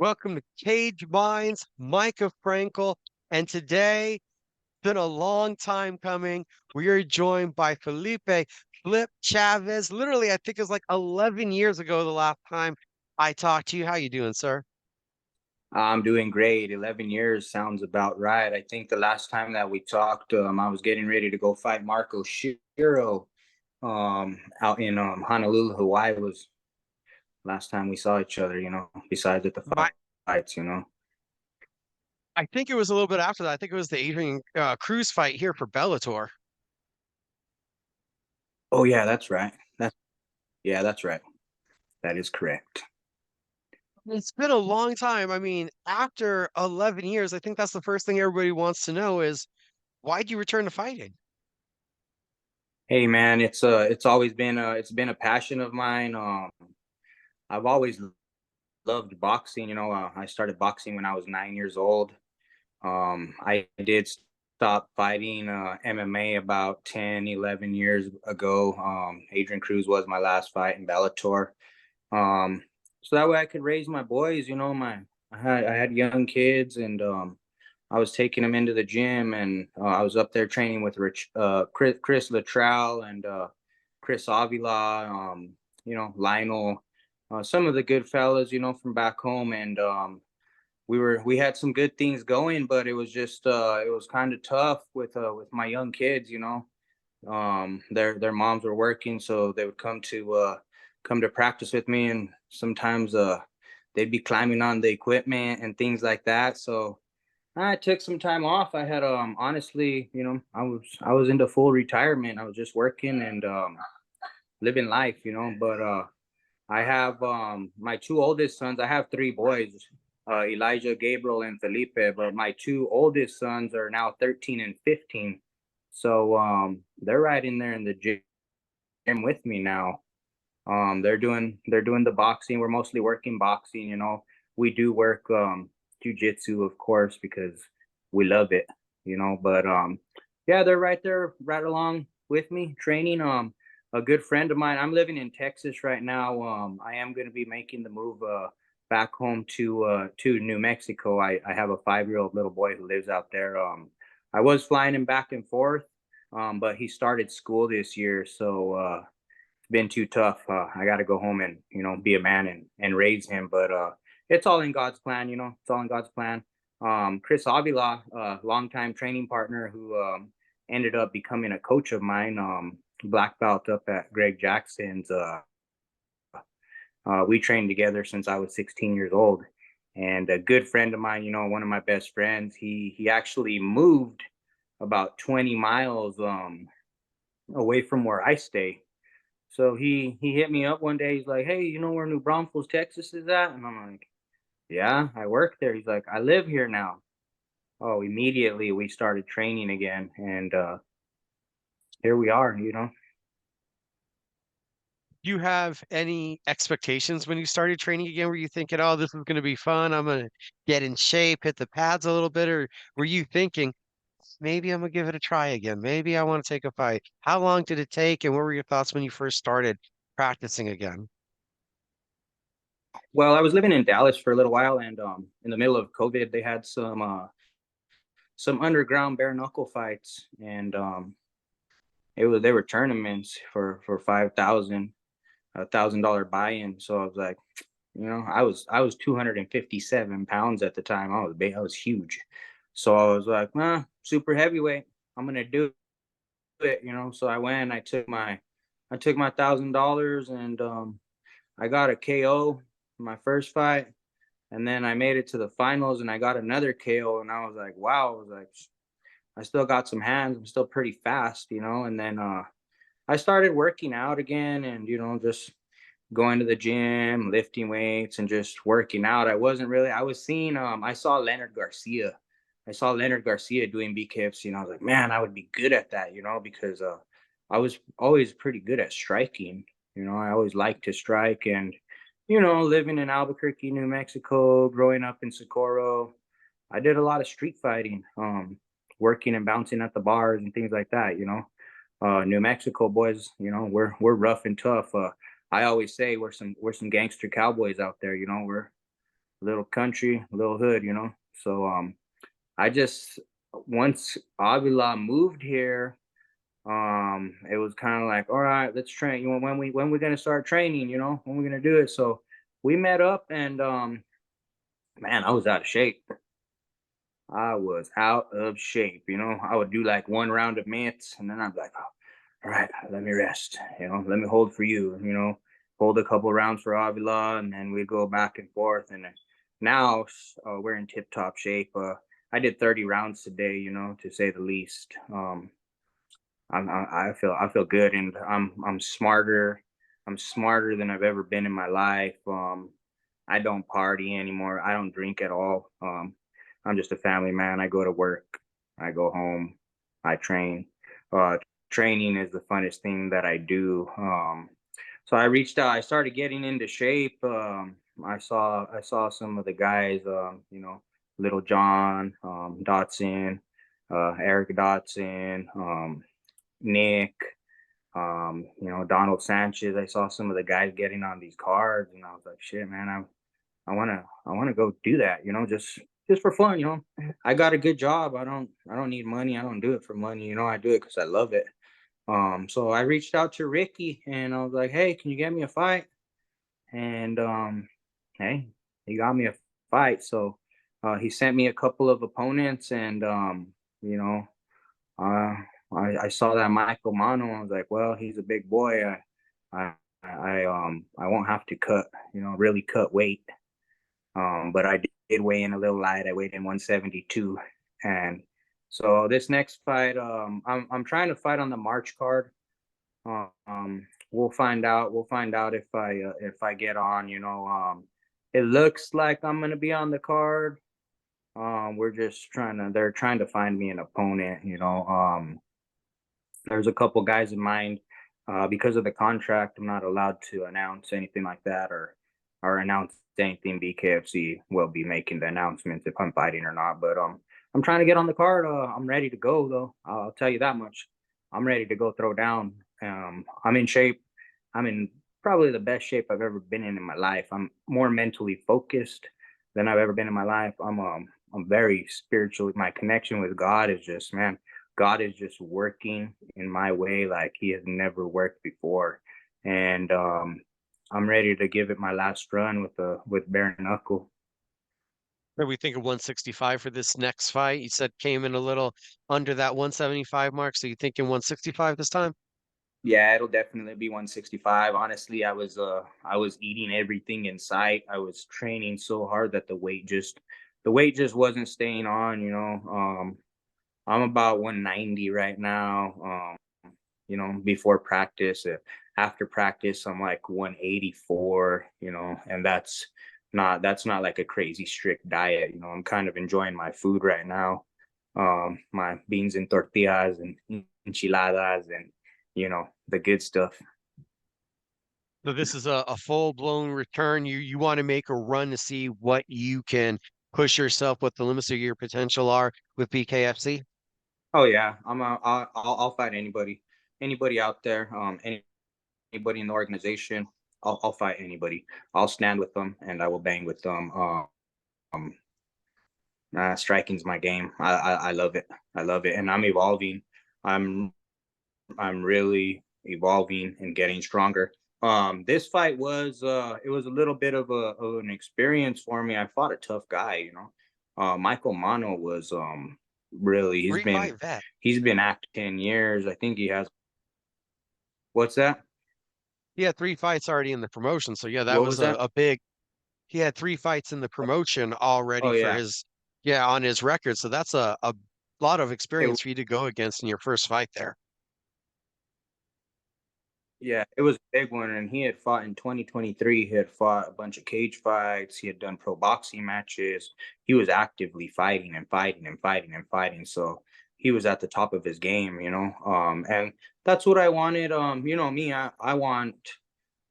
Welcome to Cage Minds, Micah Frankel. And today, it's been a long time coming. We are joined by Flip Chavez. Literally, I think it was like 11 years ago the last time I talked to you. How you doing, sir? I'm doing great. 11 years sounds about right. I think the last time that we talked, I was getting ready to go fight Marco Shiro out in Honolulu, Hawaii was last time we saw each other, besides at the My, fights. I think it was a little bit after that. I think it was the Adrian Cruz fight here for Bellator. Oh yeah, that's right. That's right. That is correct. It's been a long time. I mean, after 11 years, I think that's the first thing everybody wants to know is why'd you return to fighting? Hey man, it's always been a passion of mine. I've always loved boxing. I started boxing when I was 9 years old. I did stop fighting MMA about 10, 11 years ago. Adrian Cruz was my last fight in Bellator. Um, so that way I could raise my boys. I had young kids, and I was taking them into the gym, and I was up there training with Chris Luttrell and Chris Avila, Lionel, some of the good fellas, from back home. And we had some good things going, but it was just it was kind of tough with my young kids. Their moms were working, so they would come to practice with me, and sometimes they'd be climbing on the equipment and things like that. So I took some time off. I had honestly, I was into full retirement. I was just working and living life, but I have my two oldest sons. I have three boys, Elijah, Gabriel, and Felipe. But my two oldest sons are now 13 and 15. So they're right in there in the gym with me now. They're doing the boxing. We're mostly working boxing. We do work jujitsu, of course, because we love it. But yeah, they're right there, right along with me, training. A good friend of mine. I'm living in Texas right now. I am going to be making the move back home to New Mexico. I have a 5-year-old little boy who lives out there. I was flying him back and forth, but he started school this year, so it's been too tough. I got to go home and be a man and raise him. But it's all in God's plan. It's all in God's plan. Chris Avila, longtime training partner who ended up becoming a coach of mine. Black belt up at Greg Jackson's. We trained together since I was 16 years old, and a good friend of mine, one of my best friends, he actually moved about 20 miles away from where I stay. So he hit me up one day. He's like, "Hey, you know where New Braunfels, Texas is at?" And I'm like, "Yeah, I work there." He's like, "I live here now." Oh, immediately we started training again, and here we are. Do you have any expectations when you started training again? Were you thinking, oh, this is going to be fun. I'm going to get in shape, hit the pads a little bit? Or were you thinking, maybe I'm going to give it a try again? Maybe I want to take a fight. How long did it take? And what were your thoughts when you first started practicing again? Well, I was living in Dallas for a little while, and in the middle of COVID, they had some underground bare knuckle fights, and they were tournaments for 5,000, $1,000 buy-in. So I was like, I was 257 pounds at the time. I was big, I was huge. So I was like, super heavyweight. I'm gonna do it. So I went. I took my $1,000, and I got a KO in my first fight, and then I made it to the finals, and I got another KO, and I was like, wow. I was like, I still got some hands. I'm still pretty fast. And then I started working out again, and just going to the gym, lifting weights, and just working out. I was seeing I saw Leonard Garcia. I saw Leonard Garcia doing BKFC, and I was like, man, I would be good at that, because I was always pretty good at striking. I always liked to strike, and living in Albuquerque, New Mexico, growing up in Socorro, I did a lot of street fighting, working and bouncing at the bars and things like that. New Mexico boys, we're rough and tough. I always say we're some gangster cowboys out there. little country, little hood, you know. So I just once Avila moved here, it was kind of like, all right, let's train. You know, when we gonna start training, you know, when we gonna do it. So we met up and man, I was out of shape. I was out of shape, you know. I would do like one round of mitts and then I'm like, oh, all right, let me rest, you know, let me hold for you know, hold a couple rounds for Avila and then we go back and forth. And now we're in tip top shape. I did 30 rounds today, you know, to say the least. I feel good and I'm smarter. I'm smarter than I've ever been in my life. I don't party anymore. I don't drink at all. I'm just a family man. I go to work. I go home. I train. Uh, Training is the funnest thing that I do. So I reached out. I started getting into shape. I saw some of the guys. You know, Little John, Dotson, Eric Dotson, Nick, you know, Donald Sanchez. I saw some of the guys getting on these cards, and I was like, shit, man, I wanna go do that, you know, just for fun, you know. I got a good job. I don't need money. I don't do it for money, you know. I do it because I love it. So I reached out to Ricky and I was like, hey, can you get me a fight? And hey, he got me a fight. So he sent me a couple of opponents, and you know, uh, I saw that Michael Manno. I was like, well, he's a big boy. I won't have to cut, you know, really cut weight. But I did weigh in a little light. I weighed in 172, and so this next fight, I'm trying to fight on the March card. We'll find out. We'll find out if I get on. You know, it looks like I'm gonna be on the card. We're just trying to. They're trying to find me an opponent. You know, there's a couple guys in mind. Because of the contract, I'm not allowed to announce anything like that or announce anything. BKFC will be making the announcements if I'm fighting or not. But I'm trying to get on the card. I'm ready to go though. I'll tell you that much. I'm ready to go throw down. I'm in shape. I'm in probably the best shape I've ever been in my life. I'm more mentally focused than I've ever been in my life. I'm very spiritual. My connection with God is just, man, God is just working in my way like He has never worked before, and I'm ready to give it my last run with bare knuckle. Are we thinking 165 for this next fight? You said came in a little under that 175 mark, so you thinking 165 this time? Yeah, it'll definitely be 165. Honestly, I was eating everything in sight. I was training so hard that the weight just wasn't staying on. You know, I'm about 190 right now. You know, before practice. After practice, I'm like 184, you know, and that's not like a crazy strict diet. You know, I'm kind of enjoying my food right now. My beans and tortillas and enchiladas and, you know, the good stuff. So this is a full-blown return. You want to make a run to see what you can push yourself, what the limits of your potential are with BKFC. Oh yeah, I'll fight anybody out there. Anybody in the organization. I'll fight anybody. I'll stand with them and I will bang with them. Um, Striking's my game. I love it. I love it, and I'm evolving. I'm I'm really evolving and getting stronger. This fight was it was a little bit of an experience for me. I fought a tough guy, you know. Michael Manno was really Three-fight vet. he's been active 10 years. I think he has. What's that? He had 3 fights already in the promotion, so yeah, that What was was that? a big. He had 3 fights in the promotion Oh already for yeah. his, yeah, on his record. So that's a lot of It experience for you to go against in your first fight there. Yeah, it was a big one, and he had fought in 2023. He had fought a bunch of cage fights. He had done pro boxing matches. He was actively fighting and fighting and fighting and fighting. So he was at the top of his game, you know. And that's what I wanted. You know me, I want.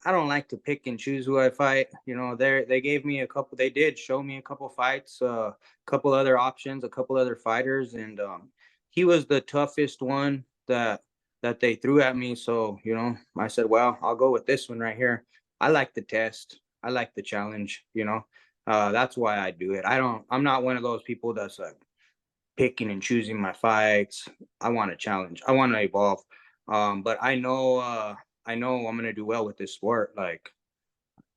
I don't like to pick and choose who I fight. You know, they gave me a couple. They did show me a couple fights, a couple other options, a couple other fighters, and he was the toughest one that they threw at me. So you know, I said, well, I'll go with this one right here. I like the test. I like the challenge. You know, That's why I do it. I'm not one of those people that's like picking and choosing my fights. I want to challenge. I want to evolve. But I know I'm gonna do well with this sport. Like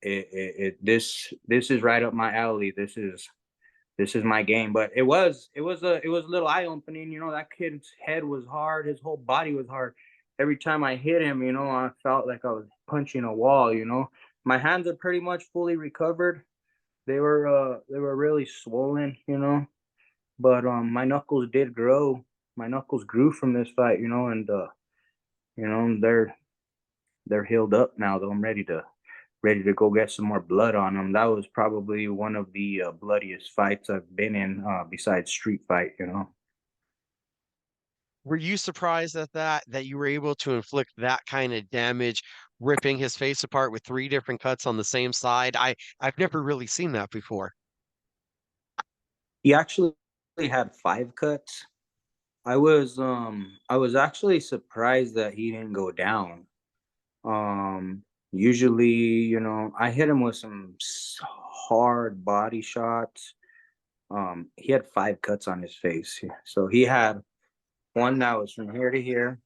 this is right up my alley. This is my game. But it was a little eye opening. You know, that kid's head was hard. His whole body was hard. Every time I hit him, you know, I felt like I was punching a wall. You know, my hands are pretty much fully recovered. They were really swollen. You know, but my knuckles did grow. My knuckles grew from this fight. You know, and you know they're healed up now. Though I'm ready to go get some more blood on them. That was probably one of the bloodiest fights I've been in, besides street fight. You know. Were you surprised at that you were able to inflict that kind of damage, ripping his face apart with three different cuts on the same side? I've never really seen that before. He actually had 5 cuts. I was actually surprised that he didn't go down. Usually, you know, I hit him with some hard body shots. He had 5 cuts on his face. So he had one that was from here to here,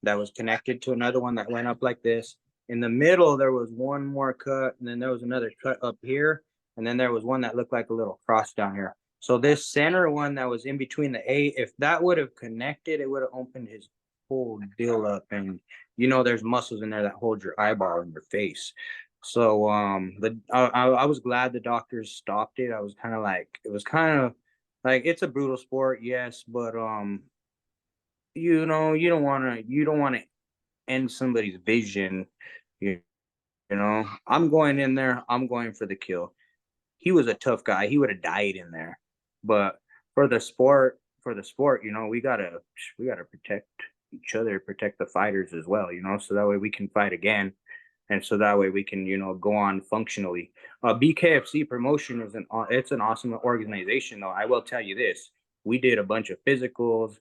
that was connected to another one that went up like this. In the middle, there was one more cut, and then there was another cut up here, and then there was one that looked like a little cross down here. So this center one that was in between the A, if that would have connected, it would have opened his whole deal up. And you know, there's muscles in there that hold your eyeball in your face. So I was glad the doctors stopped it. I was kind of like, it was kind of like, it's a brutal sport, yes, but you know, you don't want to end somebody's vision. You, you know, I'm going in there, I'm going for the kill. He was a tough guy. He would have died in there. But for the sport, you know, we gotta protect each other, protect the fighters as well, you know, so that way we can fight again. And so that way we can, you know, go on functionally. BKFC promotion is it's an awesome organization, though. I will tell you this: we did a bunch of physicals.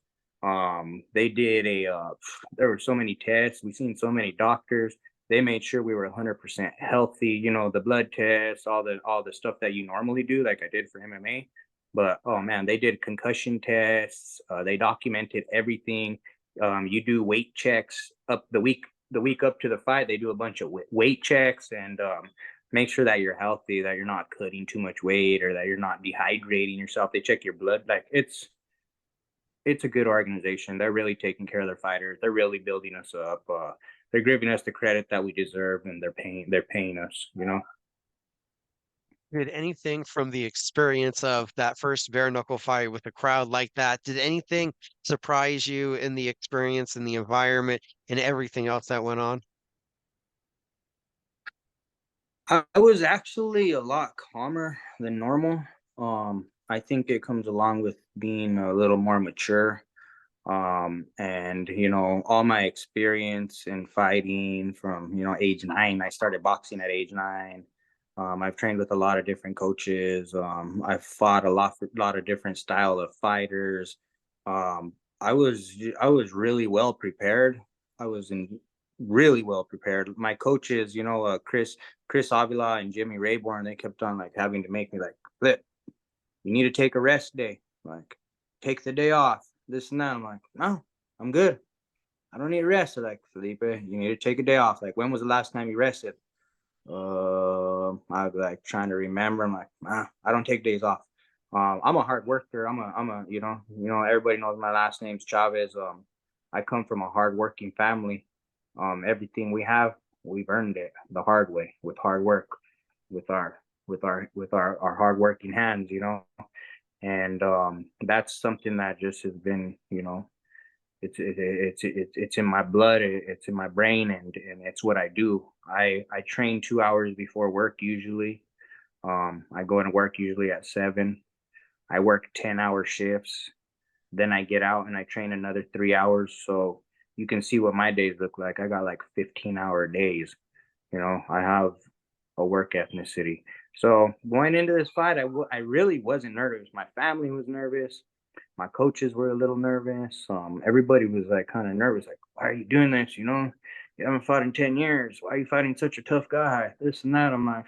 They did there were so many tests. We seen so many doctors. They made sure we were 100% healthy. You know, the blood tests, all the stuff that you normally do, like I did for MMA. But oh man, they did concussion tests. They documented everything. You do weight checks up the week up to the fight. They do a bunch of weight checks and make sure that you're healthy, that you're not cutting too much weight, or that you're not dehydrating yourself. They check your blood. Like it's a good organization. They're really taking care of their fighters. They're really building us up. They're giving us the credit that we deserve, and they're paying us. You know. Did anything from the experience of that first bare knuckle fight with a crowd like that, did anything surprise you in the experience and the environment and everything else that went on? I was actually a lot calmer than normal. I think it comes along with being a little more mature. And you know, all my experience in fighting from, you know, age 9. I started boxing at age 9. I've trained with a lot of different coaches. I've fought lot of different style of fighters. I was really well prepared. I was in really well prepared. My coaches, you know, Chris Avila and Jimmy Rayborn, they kept on like having to make me like, Flip, you need to take a rest day. Like, take the day off, this and that. I'm like, no, I'm good. I don't need rest. They're like, Felipe, you need to take a day off. Like, when was the last time you rested? I was like trying to remember. I'm like, I don't take days off. I'm a hard worker. You know, everybody knows my last name's Chavez. I come from a hardworking family. Everything we have, we've earned it the hard way with hard work, with our hardworking hands. You know, and that's something that just has been, you know, it's in my blood, it's in my brain, and it's what I do. I train 2 hours before work usually. I go into work usually at 7. I work 10-hour shifts, then I get out and I train another 3 hours. So you can see what my days look like. I got like 15-hour days. You know, I have a work ethnicity. So going into this fight, I really wasn't nervous. My family was nervous. My coaches were a little nervous. Everybody was like kind of nervous. Like, why are you doing this? You know, you haven't fought in 10 years. Why are you fighting such a tough guy? This and that. I'm like,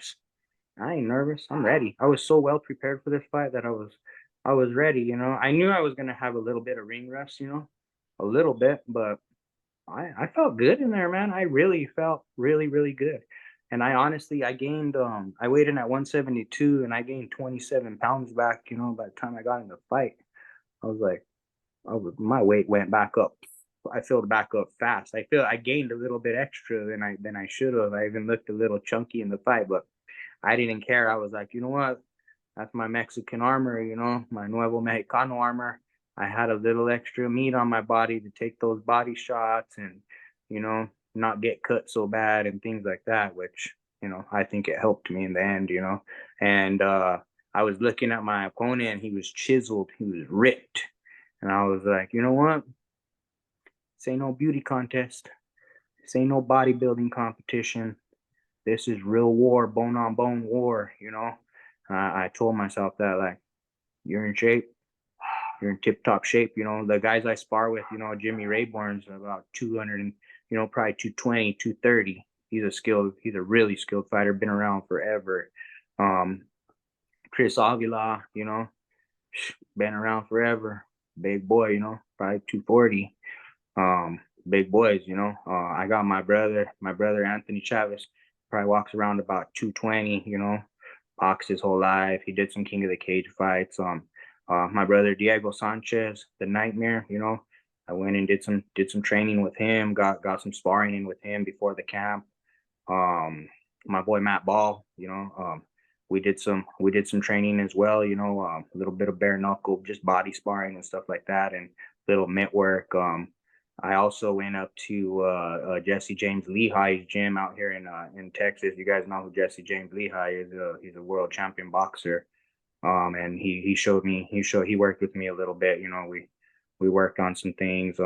I ain't nervous. I'm ready. I was so well prepared for this fight that I was ready, you know. I knew I was gonna have a little bit of ring rust, you know, a little bit, but I felt good in there, man. I really felt really, really good. And I honestly I gained I weighed in at 172 and I gained 27 pounds back, you know, by the time I got in the fight. I was like, my weight went back up. I filled back up fast. I feel I gained a little bit extra than I should have. I even looked a little chunky in the fight, but I didn't care. I was like, you know what? That's my Mexican armor, you know, my Nuevo Mexicano armor. I had a little extra meat on my body to take those body shots and, you know, not get cut so bad and things like that, which, you know, I think it helped me in the end, you know. And I was looking at my opponent, he was chiseled, he was ripped. And I was like, you know what? This ain't no beauty contest. This ain't no bodybuilding competition. This is real war, bone on bone war, you know. I told myself that, like, you're in shape, you're in tip top shape. You know, the guys I spar with, you know, Jimmy Rayborn's about 200 and, you know, probably 220, 230. He's a really skilled fighter, been around forever. Um, Chris Avila, you know, been around forever. Big boy, you know, probably 240. Big boys, you know. I got my brother Anthony Chavez, probably walks around about 220, you know, boxed his whole life. He did some King of the Cage fights. My brother Diego Sanchez, the Nightmare, you know. I went and did some training with him, got some sparring in with him before the camp. Um, my boy Matt Ball, you know, we did some training as well, you know, a little bit of bare knuckle, just body sparring and stuff like that, and little mitt work. I also went up to Jesse James Lehigh's gym out here in Texas. You guys know who Jesse James Lehigh is? He's a world champion boxer. And he showed me he worked with me a little bit. You know, we worked on some things.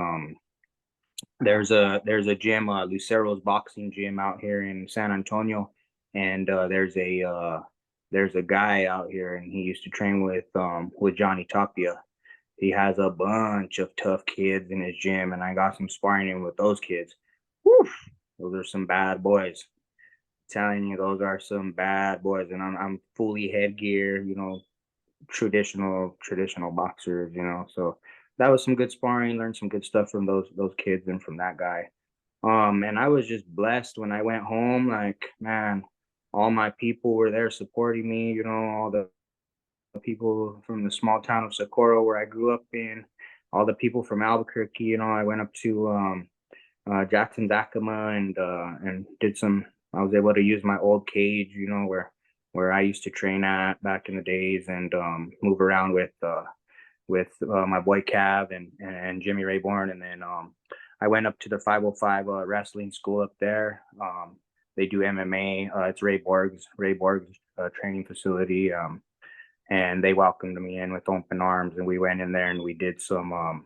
There's a gym, Lucero's boxing gym out here in San Antonio, and there's a guy out here, and he used to train with Johnny Tapia. He has a bunch of tough kids in his gym, and I got some sparring in with those kids. Woo! Those are some bad boys. Telling you, those are some bad boys, and I'm fully headgear, you know, traditional boxers, you know. So that was some good sparring. Learned some good stuff from those kids and from that guy. And I was just blessed when I went home. Like, man, all my people were there supporting me. You know, all the people from the small town of Socorro where I grew up in, all the people from Albuquerque. You know, I went up to Jackson Dakama and did some. I was able to use my old cage, you know, where I used to train at back in the days, and move around with my boy Cav and Jimmy Rayborn, and then I went up to the 505 wrestling school up there. They do MMA. It's Ray Borg's training facility. And they welcomed me in with open arms, and we went in there and we did some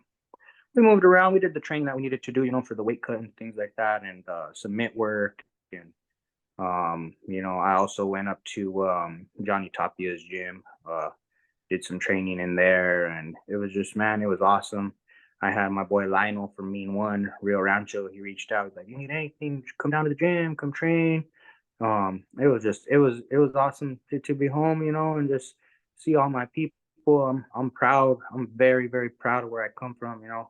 we moved around. We did the training that we needed to do, you know, for the weight cut and things like that, and some mitt work. And you know, I also went up to Johnny Tapia's gym, did some training in there, and it was just, man, it was awesome. I had my boy Lionel from Mean One, Rio Rancho. He reached out, like, you need anything, come down to the gym, come train. It was just, it was awesome to be home, you know, and just see all my people. I'm proud. I'm very, very proud of where I come from, you know.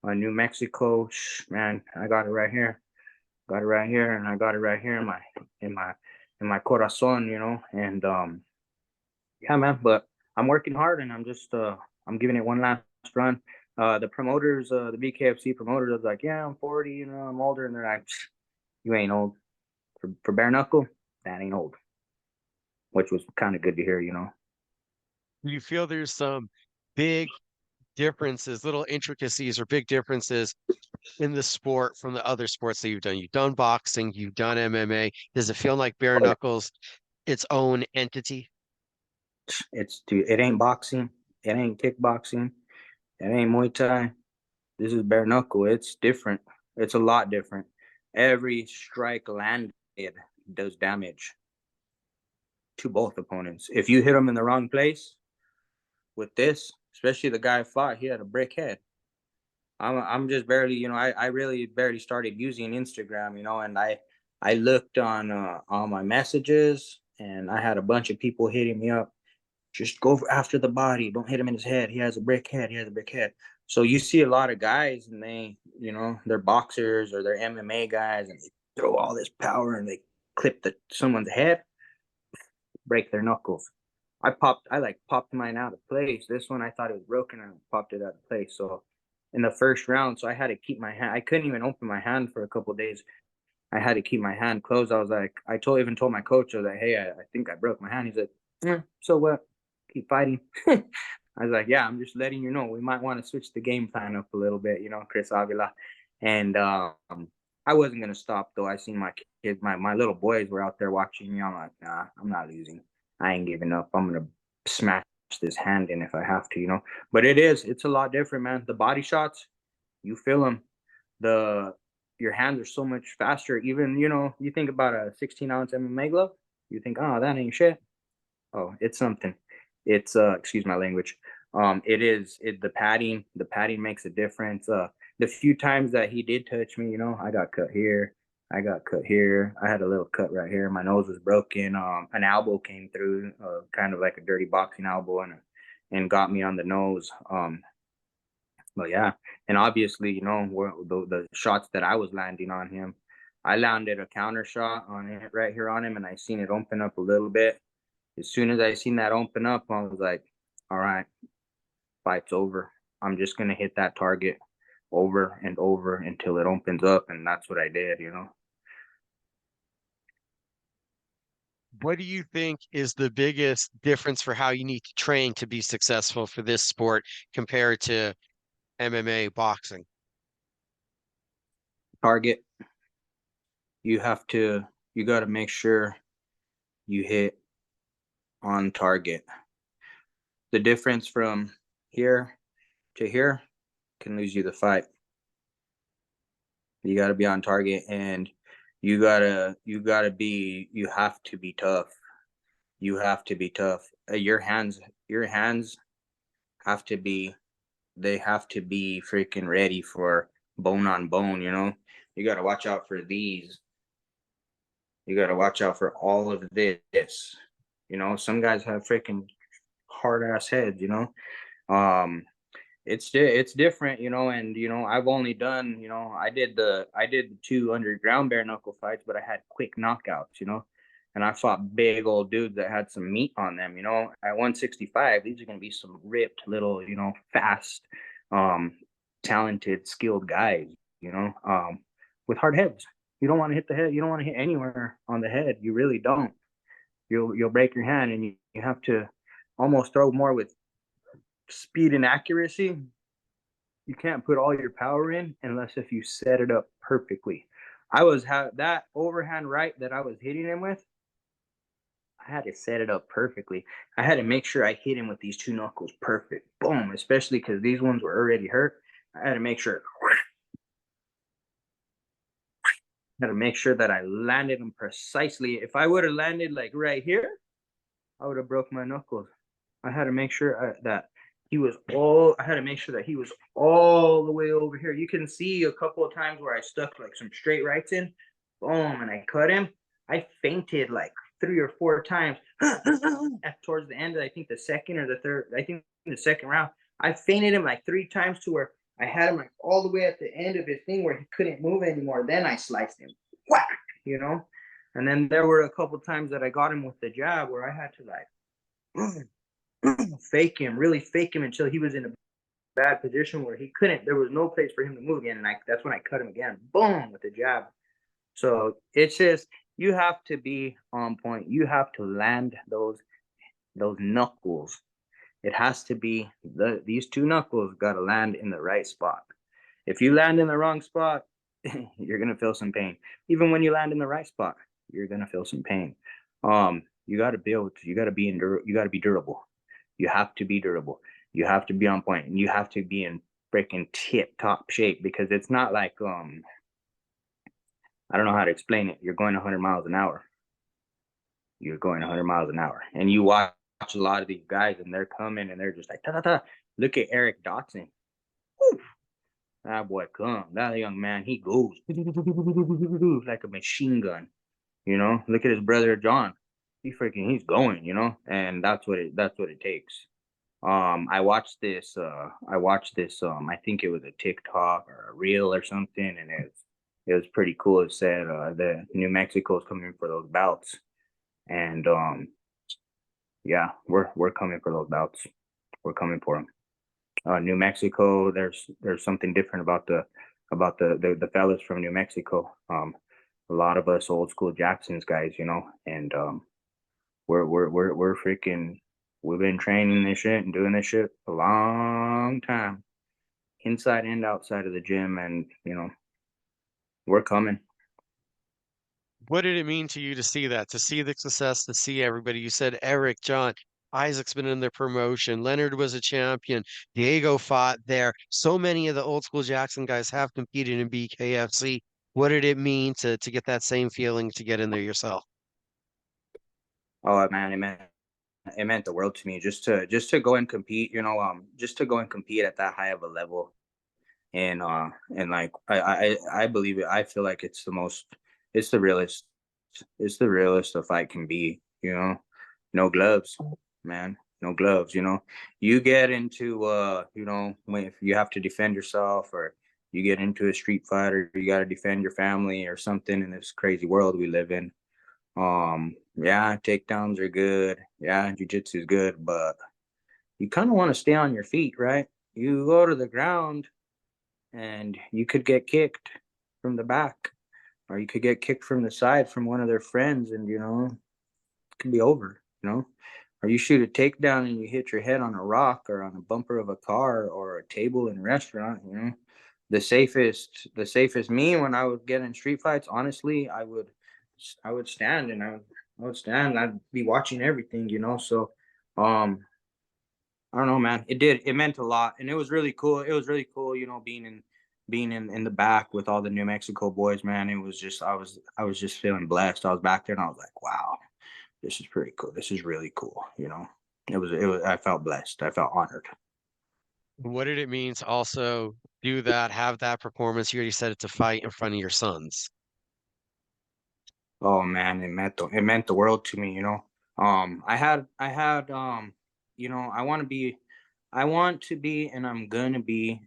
New Mexico, man, I got it right here. Got it right here, and I got it right here in my in my corazon, you know. And yeah, man. But I'm working hard, and I'm giving it one last run. The promoters, the BKFC promoters, I was like, yeah, I'm 40, you know, I'm older, and they're like, you ain't old for bare knuckle. That ain't old, which was kind of good to hear, you know. Do you feel there's some big differences, little intricacies or big differences in the sport from the other sports that you've done? You've done boxing, you've done MMA. Does it feel like bare Oh, yeah. knuckles its own entity? Dude, it ain't boxing, it ain't kickboxing, it ain't Muay Thai. This is bare knuckle. It's different. It's a lot different. Every strike landed does damage to both opponents. If you hit them in the wrong place with this, especially the guy I fought, he had a brick head. I'm just barely, you know, I really barely started using Instagram, you know, and I looked on all my messages. and I had a bunch of people hitting me up. Just go after the body. Don't hit him in his head. He has a brick head. He has a brick head. So you see a lot of guys, and they're boxers or they're MMA guys, and they throw all this power and they clip someone's head, break their knuckles. I popped mine out of place. This one I thought it was broken and I popped it out of place. So in the first round, so I had to keep my hand. I couldn't even open my hand for a couple of days. I had to keep my hand closed. I was like, even told my coach, I was like, hey, I think I broke my hand. He's like, so what? Keep fighting. I was like, yeah, I'm just letting you know. We might want to switch the game plan up a little bit, Chris Avila. And I wasn't gonna stop though. I seen my kids, my little boys were out there watching me. I'm like, nah, I'm not losing. I ain't giving up. I'm gonna smash this hand in if I have to. But it's a lot different, man. The body shots, you feel them. Your hands are so much faster. Even you think about a 16-ounce MMA glove, you think, oh, that ain't shit. Oh, it's something. It's excuse my language. The padding makes a difference. The few times that he did touch me, I got cut here. I got cut here. I had a little cut right here. My nose was broken. An elbow came through, kind of like a dirty boxing elbow, and got me on the nose. But yeah, and obviously, the shots that I was landing on him, I landed a counter shot on it right here on him, and I seen it open up a little bit. As soon as I seen that open up, I was like, all right, fight's over. I'm just gonna hit that target over and over until it opens up, and that's what I did. What do you think is the biggest difference for how you need to train to be successful for this sport compared to MMA boxing? Target, you got to make sure you hit on target. The difference from here to here can lose you the fight. You got to be on target, and you have to be tough. You have to be tough. Your hands have to be they have to be freaking ready for bone on bone. You got to watch out for these. You got to watch out for all of this. Some guys have freaking hard ass heads. Um it's different, and I've only done, I did the 200 ground bare knuckle fights, but I had quick knockouts. And I fought big old dudes that had some meat on them. At 165, these are going to be some ripped little, fast, um talented, skilled guys, with hard heads. You don't want to hit the head. You don't want to hit anywhere on the head. You really don't. You'll break your hand, and you have to almost throw more with speed and accuracy. You can't put all your power in unless if you set it up perfectly. That overhand right that I was hitting him with. I had to set it up perfectly. I had to make sure I hit him with these two knuckles perfect. Boom, especially because these ones were already hurt. I had to make sure. I had to make sure that I landed them precisely. If I would have landed like right here, I would have broke my knuckles. I had to make sure that I had to make sure that he was all the way over here. You can see a couple of times where I stuck like some straight rights in, boom, and I cut him. I fainted like 3 or 4 times towards the end of, I think, the second or the third, I think the second round. I fainted him like 3 times to where I had him like all the way at the end of his thing where he couldn't move anymore. Then I sliced him. Whack, And then there were a couple of times that I got him with the jab where I had to like really fake him until he was in a bad position where there was no place for him to move again. And that's when I cut him again, boom, with the jab. So it's just, you have to be on point. You have to land those knuckles. It has to be these two knuckles got to land in the right spot. If you land in the wrong spot, you're going to feel some pain. Even when you land in the right spot, you're going to feel some pain. You got to be durable. You have to be durable. You have to be on point, and you have to be in freaking tip top shape, because it's not like, I don't know how to explain it. You're going 100 miles an hour. You're going 100 miles an hour, and you watch a lot of these guys, and they're coming, and they're just like, ta ta ta. Look at Eric Dotson. Whew. That boy that young man, he goes like a machine gun. Look at his brother John. he's going, and that's what it takes. I watched this I think it was a TikTok or a reel or something, and it was pretty cool. It said the New Mexico is coming for those belts, and yeah, we're coming for those belts. We're coming for them. New Mexico, there's something different about the fellas from New Mexico. A lot of us old school Jacksons guys, and we're freaking. We've been training this shit and doing this shit a long time, inside and outside of the gym, and we're coming. What did it mean to you to see that, to see the success, to see everybody? You said Eric, John, Isaac's been in their promotion. Leonard was a champion. Diego fought there. So many of the old school Jackson guys have competed in BKFC. What did it mean to get that same feeling to get in there yourself? Oh man, it meant the world to me just to go and compete. Just to go and compete at that high of a level, and like I believe it. I feel like it's the realest a fight can be. No gloves, man, no gloves. You get into when if you have to defend yourself, or you get into a street fight, or you got to defend your family or something in this crazy world we live in. Yeah, takedowns are good. Yeah, jujitsu is good, but you kind of want to stay on your feet, right? You go to the ground and you could get kicked from the back, or you could get kicked from the side from one of their friends, and it could be over. Or you shoot a takedown and you hit your head on a rock or on a bumper of a car or a table in a restaurant. The safest me when I would get in street fights, honestly, I would stand, and I would stand. I'd be watching everything. So um I don't know, man. It meant a lot, and it was really cool. It was really cool, being in the back with all the New Mexico boys, man. It was just I was just feeling blessed. I was back there and I was like, wow, this is pretty cool. This is really cool. It was I felt blessed. I felt honored. What did it mean to also do that, have that performance? You already said it's a fight in front of your sons. Oh man, it meant the world to me. I want to be, and I'm gonna be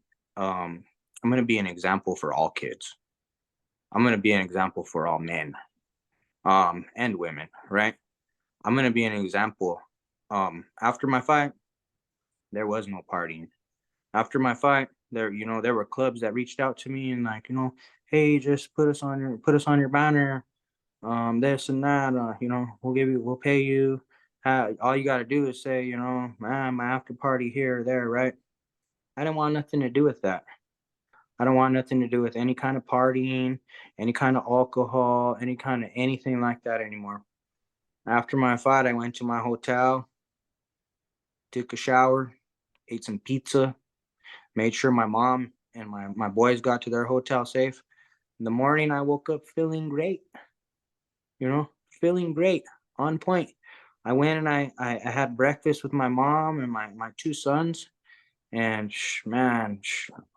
an example for all kids. I'm gonna be an example for all men, and women, right? I'm gonna be an example. After my fight, there was no partying. After my fight, there were clubs that reached out to me and, like, hey, just put us on your banner, this and that. We'll pay you. All you got to do is say, man, my after party here or there, right? I didn't want nothing to do with that. I don't want nothing to do with any kind of partying, any kind of alcohol, any kind of anything like that anymore. After my fight, I went to my hotel, took a shower, ate some pizza, made sure my mom and my boys got to their hotel safe. In the morning, I woke up feeling great, you know, feeling great, on point. I went and I had breakfast with my mom and my two sons, and man,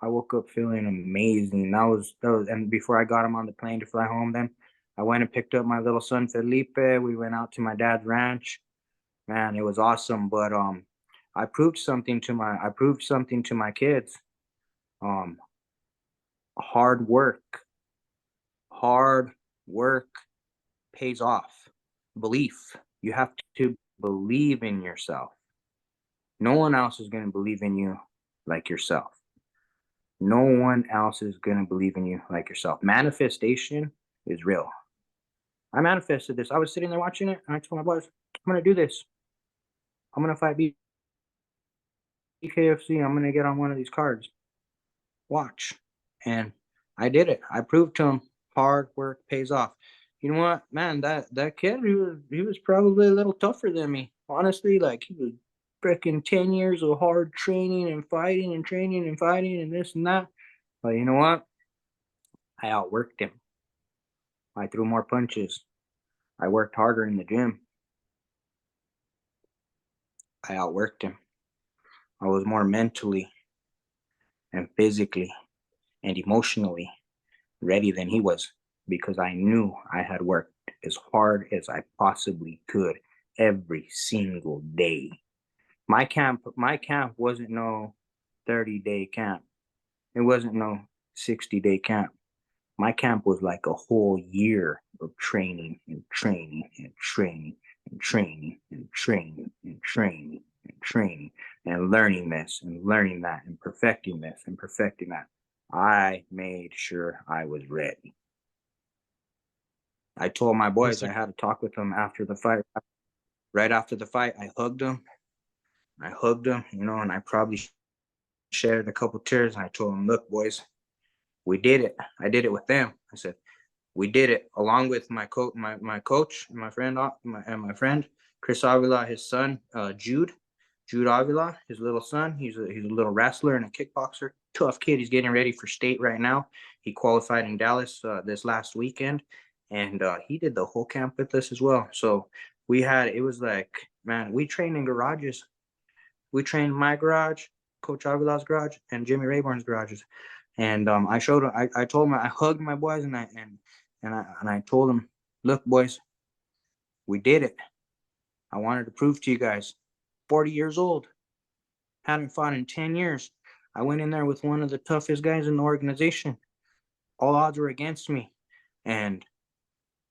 I woke up feeling amazing. And before I got him on the plane to fly home, then I went and picked up my little son Felipe. We went out to my dad's ranch. Man, it was awesome. But I proved something to my kids. Um, hard work, hard work pays off. Belief. You have to believe in yourself. No one else is going to believe in you like yourself. No one else is going to believe in you like yourself. Manifestation is real. I manifested this. I was sitting there watching it, and I told my boys, I'm going to do this. I'm going to fight BKFC. I'm going to get on one of these cards. Watch. And I did it. I proved to him hard work pays off. You know what, man? That kid, he was probably a little tougher than me. Honestly, like, he was freaking 10 years of hard training and fighting and training and fighting and this and that. But you know what? I outworked him. I threw more punches. I worked harder in the gym. I outworked him. I was more mentally and physically and emotionally ready than he was, because I knew I had worked as hard as I possibly could. every single day. My camp wasn't no 30-day camp. It wasn't no 60-day camp. My camp was like a whole year of training and training and training and training and training and training and training and learning this and learning that and perfecting this and perfecting that. I made sure I was ready. I told my boys Those are I had to talk with them after the fight. Right after the fight, I hugged them. I hugged them, and I probably shed a couple tears. And I told them, "Look, boys, we did it. I did it with them." I said, we did it along with my coach, and my friend Chris Avila, his son Jude Avila, his little son. He's a little wrestler and a kickboxer. Tough kid. He's getting ready for state right now. He qualified in Dallas this last weekend, and he did the whole camp with us as well. So it was like, man, we trained in garages. We trained my garage, Coach Avila's garage, and Jimmy Rayburn's garages. And I told him, I hugged my boys, and I told them, look, boys, we did it. I wanted to prove to you guys, 40 years old, hadn't fought in 10 years. I went in there with one of the toughest guys in the organization. All odds were against me. And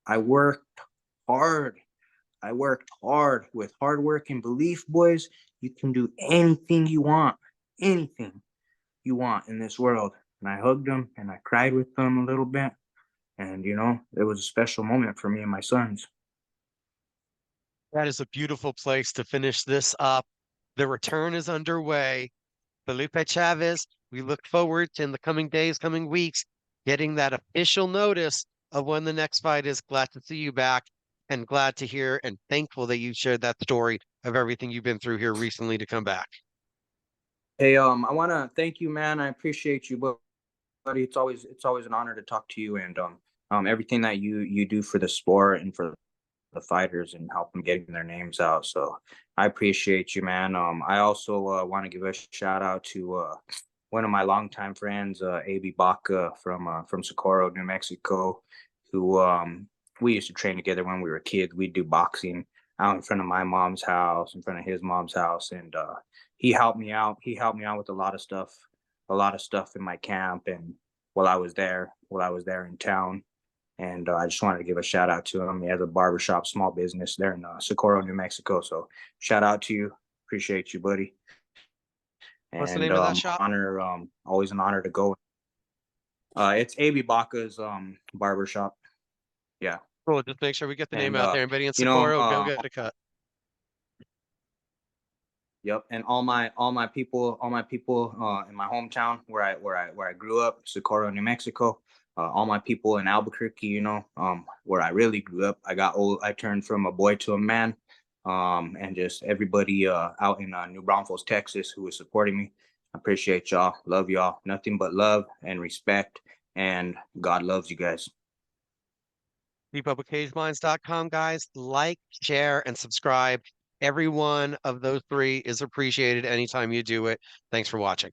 I worked hard. I worked hard. With hard work and belief, boys, you can do anything you want. Anything you want in this world. And I hugged them and I cried with them a little bit. And, it was a special moment for me and my sons. That is a beautiful place to finish this up. The return is underway. Felipe Chavez, we look forward to in the coming days, coming weeks, getting that official notice of when the next fight is. Glad to see you back and glad to hear and thankful that you shared that story of everything you've been through here recently to come back. Hey, I want to thank you, man. I appreciate you, buddy. It's always an honor to talk to you, and everything that you do for the sport and for the fighters and help them getting their names out. So I appreciate you, man. I also want to give a shout out to one of my longtime friends, AB Baca from Socorro, New Mexico, who we used to train together when we were kids. We'd do boxing out in front of my mom's house, in front of his mom's house, and he helped me out. He helped me out with a lot of stuff in my camp and while I was there in town. And I just wanted to give a shout out to him. He has a barbershop, small business there in Socorro, New Mexico. So shout out to you. Appreciate you, buddy. What's the And name of that shop? always an honor to go. It's AB Baca's barbershop. Yeah. Cool. Just make sure we get the name And out there. Anybody in you know, Socorro, go get a cut. yep. And all my people in my hometown where I grew up, Socorro, New Mexico. All my people in Albuquerque, where I really grew up. I got old. I turned from a boy to a man. And just everybody out in New Braunfels, Texas, who is supporting me. I appreciate y'all. Love y'all. Nothing but love and respect. And God loves you guys. ThePublicCageBlinds.com, guys. Like, share, and subscribe. Every one of those three is appreciated anytime you do it. Thanks for watching.